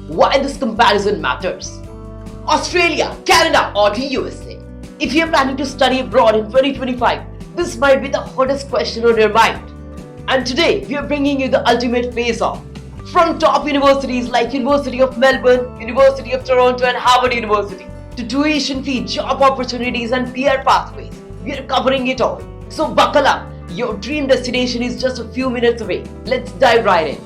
Why this comparison matters? Australia, Canada, or the USA? If you're planning to study abroad in 2025, this might be the hottest question on your mind. And today, we are bringing you the ultimate face-off. From top universities like University of Melbourne, University of Toronto and Harvard University, to tuition fee, job opportunities and PR pathways, we are covering it all. So buckle up, your dream destination is just a few minutes away. Let's dive right in.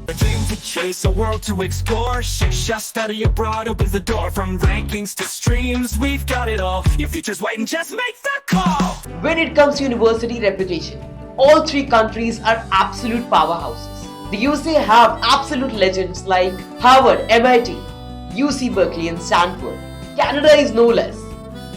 A dream to chase, a world to explore. Shiksha study abroad opens the door. From rankings to streams, we've got it all. Your future's waiting, just make the call. When it comes to university reputation, all three countries are absolute powerhouses. The USA have absolute legends like Harvard, MIT, UC Berkeley and Stanford. Canada is no less.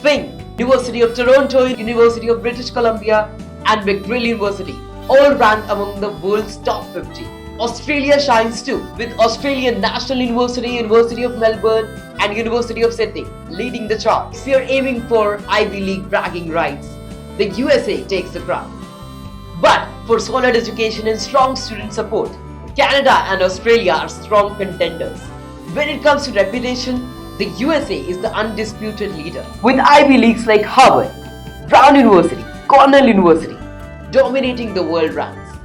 Think University of Toronto, University of British Columbia and McGill University, all ranked among the world's top 50. Australia shines too, with Australian National University, University of Melbourne and University of Sydney leading the charts. We are aiming for Ivy League bragging rights. The USA takes the crown. But for solid education and strong student support, Canada and Australia are strong contenders. When it comes to reputation, the USA is the undisputed leader, with Ivy Leagues like Harvard, Brown University, Cornell University dominating the world ranks.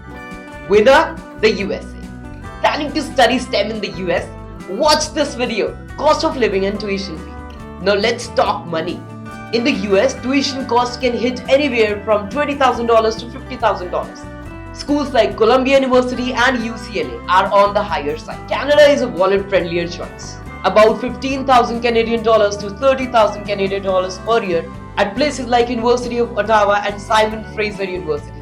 Winner, the USA. Planning to study STEM in the US? Watch this video. Cost of living and tuition fee. Now let's talk money. In the US, tuition costs can hit anywhere from $20,000 to $50,000. Schools like Columbia University and UCLA are on the higher side. Canada is a wallet-friendlier choice. About 15,000 Canadian dollars to 30,000 Canadian dollars per year at places like University of Ottawa and Simon Fraser University.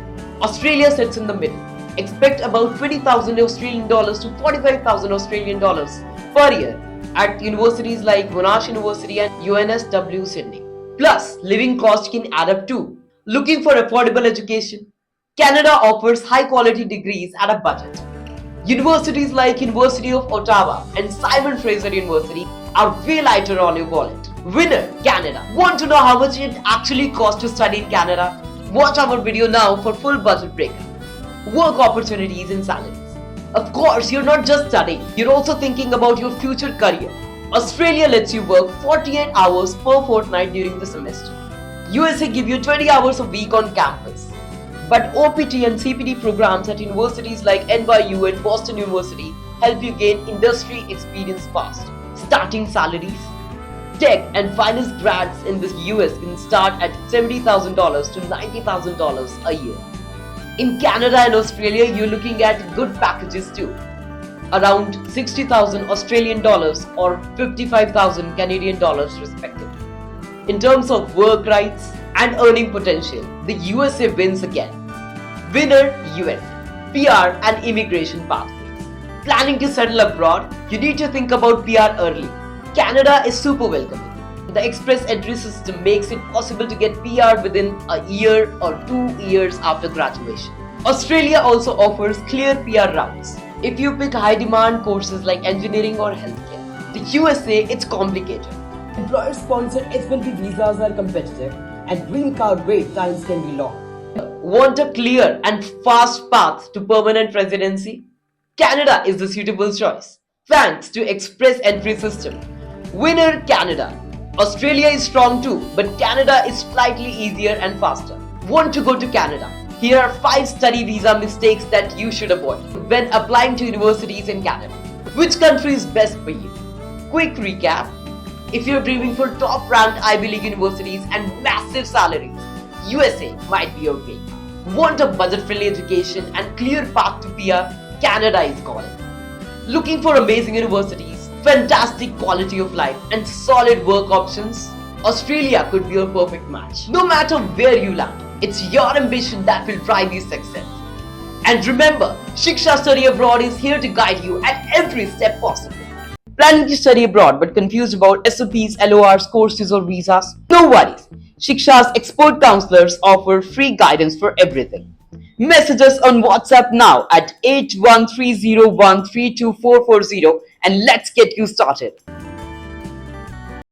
Australia sits in the middle. Expect about 20,000 Australian dollars to 45,000 Australian dollars per year at universities like Monash University and UNSW Sydney. Plus, living costs can add up too. Looking for affordable education? Canada offers high-quality degrees at a budget. Universities like University of Ottawa and Simon Fraser University are way lighter on your wallet. Winner, Canada. Want to know how much it actually costs to study in Canada? Watch our video now for full budget breakup. Work opportunities and salaries. Of course, you're not just studying, you're also thinking about your future career. Australia lets you work 48 hours per fortnight during the semester. USA give you 20 hours a week on campus. But OPT and CPT programs at universities like NYU and Boston University help you gain industry experience fast. Starting salaries. Tech and finance grads in the US can start at $70,000 to $90,000 a year. In Canada and Australia, you're looking at good packages too. Around 60,000 Australian dollars or 55,000 Canadian dollars respectively. In terms of work rights and earning potential, the USA wins again. Winner, USA. PR and immigration pathways. Planning to settle abroad? You need to think about PR early. Canada is super welcoming. The express entry system makes it possible to get PR within a year or 2 years after graduation. Australia also offers clear PR routes if you pick high demand courses like engineering or healthcare. The USA, it's complicated. Employer sponsored H-1B visas are competitive and green card wait times can be long. Want a clear and fast path to permanent residency? Canada is the suitable choice, thanks to express entry system. Winner, Canada. Australia is strong too, but Canada is slightly easier and faster. Want to go to Canada? Here are 5 study visa mistakes that you should avoid when applying to universities in Canada. Which country is best for you? Quick recap. If you're dreaming for top-ranked Ivy League universities and massive salaries, USA might be your way. Want a budget-friendly education and clear path to PR? Canada is calling. Looking for amazing universities, fantastic quality of life and solid work options? Australia could be your perfect match. No matter where you land, it's your ambition that will drive your success. And remember, Shiksha Study Abroad is here to guide you at every step possible. Planning to study abroad but confused about SOPs, LORs, courses or visas? No worries. Shiksha's expert counselors offer free guidance for everything. Message us on WhatsApp now at 8130132440 and let's get you started.